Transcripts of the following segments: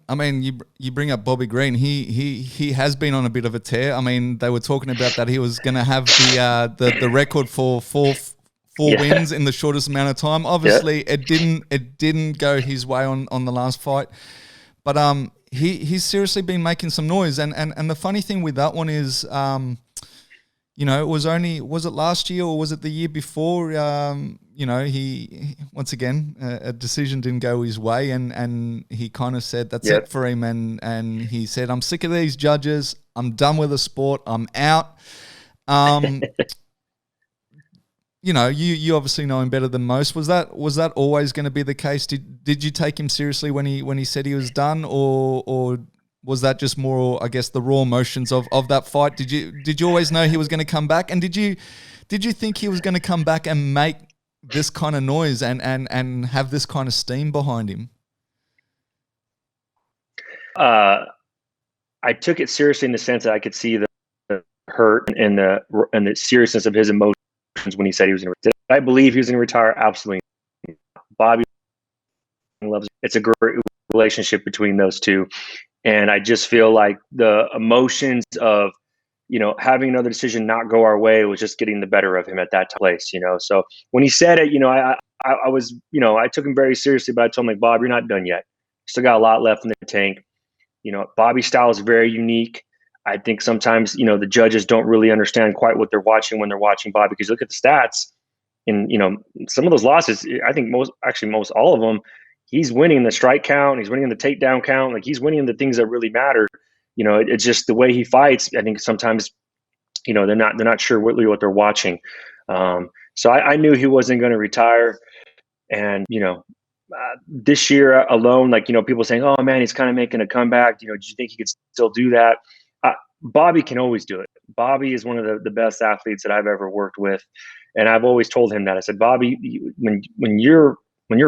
I mean, you bring up Bobby Green. He has been on a bit of a tear. I mean, they were talking about that he was going to have the record for four Yeah, wins in the shortest amount of time. yeah, Obviously, it didn't go his way on the last fight. But he's seriously been making some noise. And the funny thing with that one is, it was it last year or was it the year before? He once again a decision didn't go his way, and he kind of said that's yeah. it for him, and he said, I'm sick of these judges. I'm done with the sport. I'm out. Um, you obviously know him better than most. Was that always going to be the case? Did you take him seriously when he said he was done, or was that just more, I guess, the raw emotions of that fight? Did you always know he was going to come back, and did you think he was going to come back and make this kind of noise and have this kind of steam behind him? Uh, I took it seriously in the sense that I could see the hurt and the seriousness of his emotions when he said he was going to. Did I believe he was going to retire? Absolutely. Bobby loves. It's a great relationship between those two, and I just feel like the emotions of having another decision not go our way was just getting the better of him at that place. So when he said it, I was, I took him very seriously, but I told him, like, Bob, you're not done yet. Still got a lot left in the tank. Bobby's style is very unique. I think sometimes, the judges don't really understand quite what they're watching when they're watching Bobby, because you look at the stats and, some of those losses, I think most all of them, he's winning the strike count. He's winning the takedown count. Like, he's winning the things that really matter. It's just the way he fights. I think sometimes, they're not sure really what they're watching. So I knew he wasn't going to retire. And, this year alone, like, people saying, oh man, he's kind of making a comeback. Do you think he could still do that? Bobby can always do it. Bobby is one of the best athletes that I've ever worked with. And I've always told him that. I said, Bobby, when you're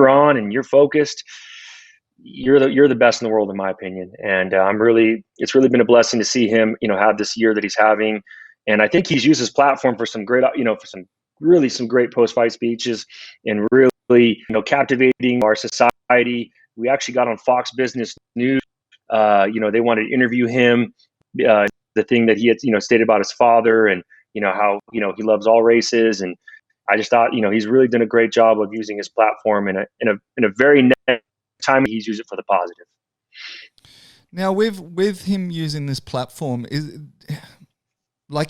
on and you're focused, you're the best in the world, in my opinion. And it's really been a blessing to see him, have this year that he's having. And I think he's used his platform for some great, some great post fight speeches, and really, captivating our society. We actually got on Fox Business News. They wanted to interview him. The thing that he had, stated about his father, and how he loves all races. And I just thought, he's really done a great job of using his platform in a very negative time. He's used it for the positive. Now, with him using this platform,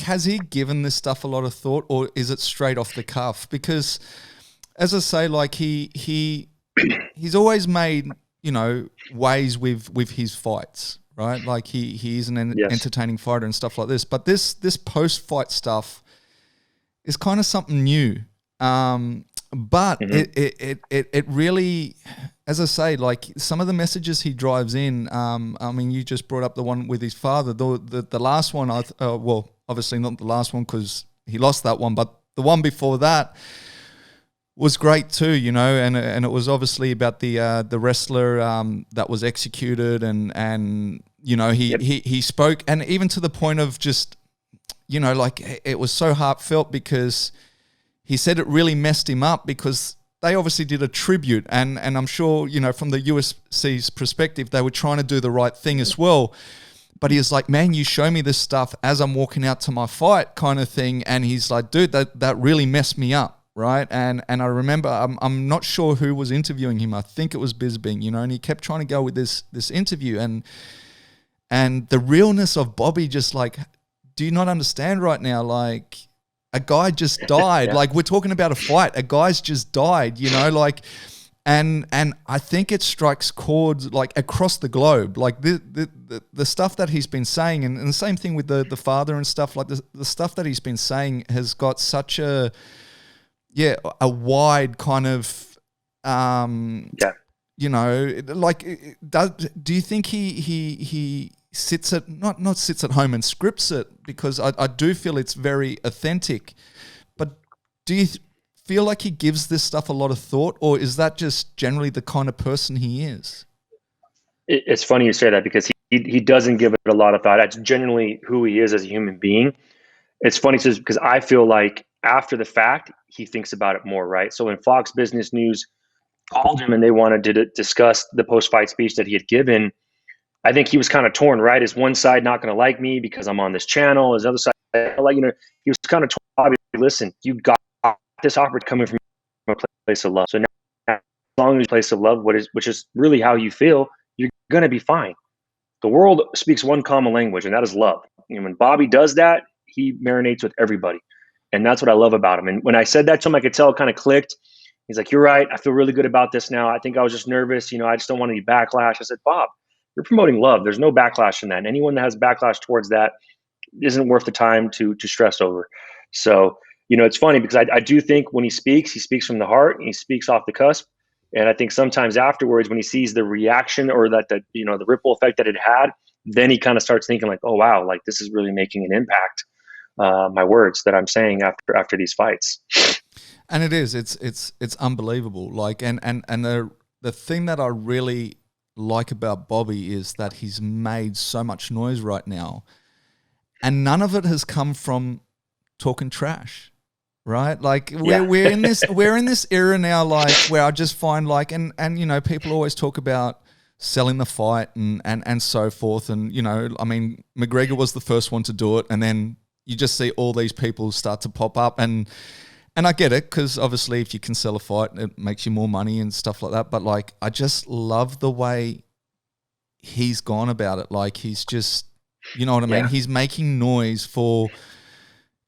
has he given this stuff a lot of thought, or is it straight off the cuff? Because, as I say, like he's always made ways with his fights, right? Like he is an Yes. entertaining fighter and stuff like this. But this post fight stuff is kind of something new. But Mm-hmm. it really, as I say, like some of the messages he drives in. I mean, you just brought up the one with his father. The last one, well, obviously not the last one because he lost that one, but the one before that was great too, and it was obviously about the wrestler that was executed, and he, Yep. he spoke, and even to the point of just like it was so heartfelt because he said it really messed him up because they obviously did a tribute, and I'm sure from the UFC's perspective they were trying to do the right thing as well. But he was like, man, you show me this stuff as I'm walking out to my fight kind of thing. And he's like, dude, that really messed me up. Right. And I remember, I'm not sure who was interviewing him. I think it was Bisbing, and he kept trying to go with this interview, and the realness of Bobby, just like, do you not understand right now? Like, a guy just died. Yeah. Like, we're talking about a fight. A guy's just died, like, and I think it strikes chords like across the globe. Like the stuff that he's been saying, and the same thing with the father and stuff, like the stuff that he's been saying has got such a wide kind of Yeah. like, do you think he sits at not sits at home and scripts it? Because I do feel it's very authentic, but do you feel like he gives this stuff a lot of thought, or is that just generally the kind of person he is? It's funny you say that, because he doesn't give it a lot of thought. That's generally who he is as a human being. It's funny because I feel like after the fact, he thinks about it more, right? So when Fox Business News called him and they wanted to discuss the post fight speech that he had given, I think he was kind of torn, right? Is one side not going to like me because I'm on this channel? His other side, like, he was kind of torn. Bobby, listen, you got this opportunity coming from a place of love. So now, as long as you place of love, which is really how you feel, you're going to be fine. The world speaks one common language, and that is love. When Bobby does that, he marinates with everybody. And that's what I love about him. And when I said that to him, I could tell it kind of clicked. He's like, you're right. I feel really good about this now. I think I was just nervous. I just don't want any backlash. I said, Bob, you're promoting love. There's no backlash in that. And anyone that has backlash towards that isn't worth the time to stress over. So, it's funny because I do think when he speaks from the heart, and he speaks off the cusp. And I think sometimes afterwards, when he sees the reaction or that the ripple effect that it had, then he kind of starts thinking like, oh wow, like this is really making an impact. My words that I'm saying after these fights. And it's unbelievable. Like, and the thing that I really like about Bobby is that he's made so much noise right now, and none of it has come from talking trash. Right, like we're in this era now, like where I just find like, and people always talk about selling the fight and so forth, and I mean, McGregor was the first one to do it, and then you just see all these people start to pop up, and I get it, because obviously if you can sell a fight, it makes you more money and stuff like that. But like, I just love the way he's gone about it. Like, he's just, you know what I mean? He's making noise for.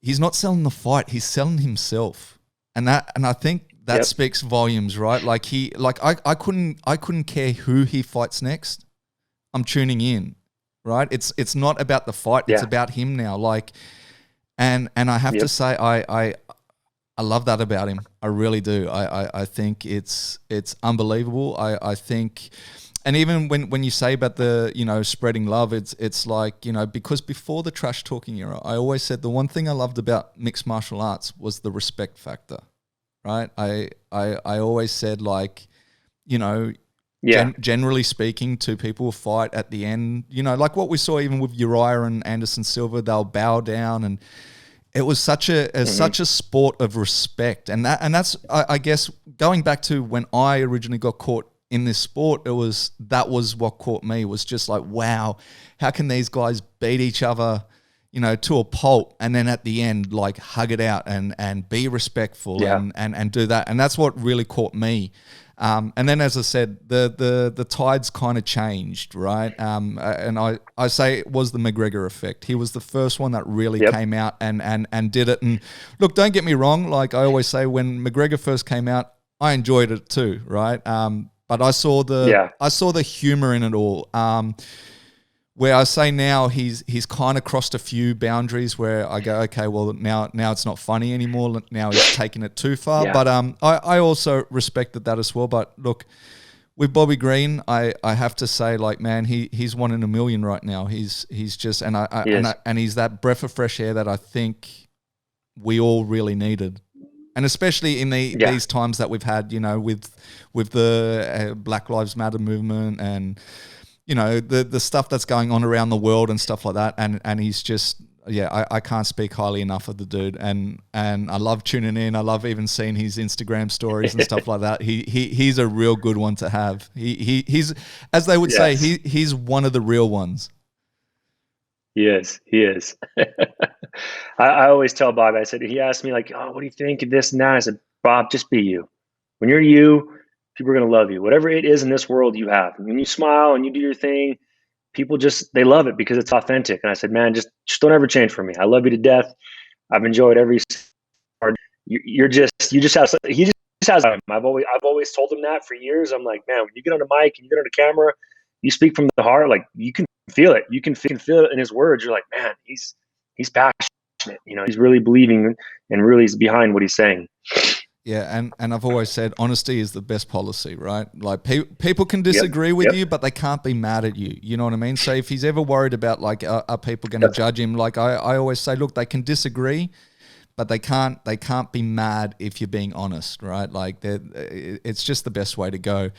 He's not selling the fight; he's selling himself, and I think that speaks volumes, right? Like I couldn't care who he fights next. I'm tuning in, right? It's not about the fight; it's about him now. Like, and I have to say, I love that about him. I really do. I think it's unbelievable. I think. And even when you say about the, spreading love, it's like, because before the trash talking era, I always said the one thing I loved about mixed martial arts was the respect factor, right? I always said, like, generally speaking, two people will fight at the end, like what we saw even with Uriah and Anderson Silva, they'll bow down, and it was such a sport of respect. And that's I guess going back to when I originally got caught in this sport, that was what caught me, was just like, wow, how can these guys beat each other, to a pulp, and then at the end, like, hug it out and be respectful and do that. And that's what really caught me. And then, as I said, the tides kind of changed, right? And I say it was the McGregor effect. He was the first one that really came out and did it. And look, don't get me wrong. Like I always say, when McGregor first came out, I enjoyed it too, right? But I saw the humor in it all. Where I say now he's kind of crossed a few boundaries where I go, okay, well now it's not funny anymore. Now he's taking it too far. Yeah. But I also respected that as well. But look, with Bobby Green, I have to say, like, man, he's one in a million right now. He's just and he's that breath of fresh air that I think we all really needed. And especially in these times that we've had, with the Black Lives Matter movement and, the stuff that's going on around the world and stuff like that. And he's just, I can't speak highly enough of the dude. And I love tuning in. I love even seeing his Instagram stories and stuff like that. He's a real good one to have. He's, as they would say, he's one of the real ones. He is. I always tell Bob, I said, he asked me like, oh, what do you think of this and that? I said, Bob, just be you. When you're you, people are going to love you. Whatever it is in this world you have. When you smile and you do your thing, people they love it because it's authentic. And I said, man, just don't ever change for me. I love you to death. I've enjoyed every part. He just has, I've always told him that for years. I'm like, man, when you get on the mic and you get on the camera, you speak from the heart, like you can feel it. You can feel it in his words. You're like, man, he's passionate. He's really believing and really is behind what he's saying. Yeah, and I've always said honesty is the best policy, right? Like people can disagree with you, but they can't be mad at you. You know what I mean? So if he's ever worried about like, are people going to judge him? Like I always say, look, they can disagree, but they can't be mad if you're being honest, right? Like it's just the best way to go.